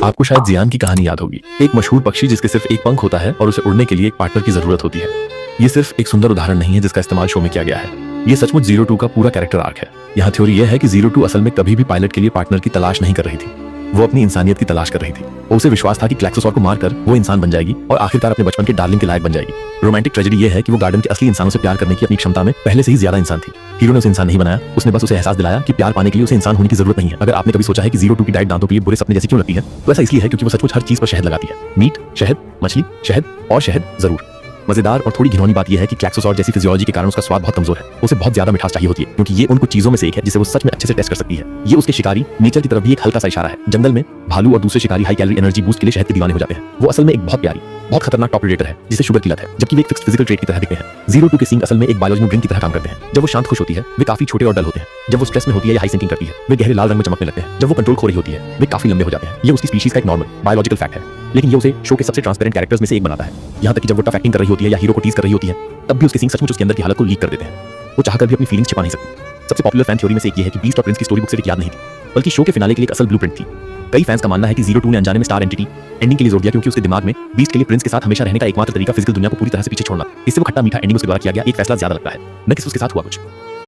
आपको शायद जियान की कहानी याद होगी, एक मशहूर पक्षी जिसके सिर्फ एक पंख होता है और उसे उड़ने के लिए एक पार्टनर की जरूरत होती है। ये सिर्फ एक सुंदर उदाहरण नहीं है जिसका इस्तेमाल शो में किया गया है, ये सचमुच जीरो टू का पूरा कैरेक्टर आर्क है। यहाँ थ्योरी यह है कि जीरो टू असल में कभी भी पायलट के लिए पार्टनर की तलाश नहीं कर रही थी, वो अपनी इंसानियत की तलाश कर रही थी। उसे विश्वास था कि क्लैक्सोसॉर को मारकर वो इंसान बन जाएगी और आखिरकार अपने बचपन के डार्लिंग के लायक बन जाएगी। रोमांटिक ट्रेजेडी ये है कि वो गार्डन के असली इंसानों से प्यार करने की अपनी क्षमता में पहले से ही ज्यादा इंसान थी। हीरो ने उसे इंसान नहीं बनाया, उसने बस उसे एहसास दिलाया कि प्यार पाने के लिए उसे इंसान होने की जरूरत नहीं है। अगर आपने कभी सोचा है कि जीरो टू की डाइट दांतों के लिए बुरे सपने जैसी क्यों लगती है, तो ऐसा इसलिए है क्योंकि वो सचमुच हर चीज पर शहद लगाती है। मीट, शहद, मछली, शहद और शहद जरूर। मजेदार और थोड़ी घिनौनी बात यह है कि क्लैक्सोसॉर जैसी फिजियोलॉजी के कारण उसका स्वाद बहुत कमजोर है। उसे बहुत ज्यादा मिठास चाहिए होती है क्योंकि ये उन कुछ चीजों में से एक है जिसे वो सच में अच्छे से टेस्ट कर सकती है। ये उसके शिकारी नेचर की तरफ भी एक हल्का सा इशारा है। जंगल में भालू और दूसरे शिकारी हाई कैलोरी एनर्जी बूस्ट के लिए शहद के दीवाने हो जाते हैं। वो असल में एक बहुत प्यारी, बहुत खतरनाक टॉप प्रेडेटर है जिसे शुगर की लत है, जबकि वे एक फिक्स्ड फिजिकल ट्रेट की तरह दिखते हैं। जीरो टू के सींग असल में एक बायोलॉजिकल ड्रिंक की तरह काम करते हैं। जब वो शांत खुश होती है वे काफी छोटे और डल होते हैं। जब वो स्ट्रेस में होती है या हाई सिंकिंग करती है वे गहरे लाल रंग में चमकने लगते हैं। जब वो कंट्रोल खो रही होती है वे काफी लंबे हो जाते हैं। ये उसकी स्पीशीज का एक नॉर्मल बायोलॉजिकल फैक्ट है, लेकिन ये उसे शो के सबसे ट्रांसपेरेंट कैरेक्टर्स में से एक बनाता है। यहाँ तक कि जब वो टफ एक्टिंग कर रही होती है या हीरो को टीज कर रही होती है तब भी उसके सींग सचमुच उसके अंदर की हालत को लीक कर देते हैं। वो चाहकर भी अपनी फीलिंग्स छिपा नहीं सकती। सबसे पॉपुलर फैन थ्योरी में से एक ये है कि बीस्ट और प्रिंस की स्टोरी बुक सिर्फ याद नहीं थी, बल्कि शो के फिनाले के लिए एक असल ब्लूप्रिंट थी। कई फैंस का मानना है कि जीरो टू ने अनजाने में स्टार एंटिटी एंडिंग के लिए जोड़ दिया क्योंकि उसके दिमाग में बीस्ट के लिए प्रिंस के साथ हमेशा रहने का एकमात्र तरीका फिजिकल दुनिया को पूरी तरह से पीछे छोड़ना। इससे वो खट्टा मीठा एंडिंग उसके द्वारा किया गया एक फैसला ज्यादा लगता है, न कि उसके साथ हुआ कुछ।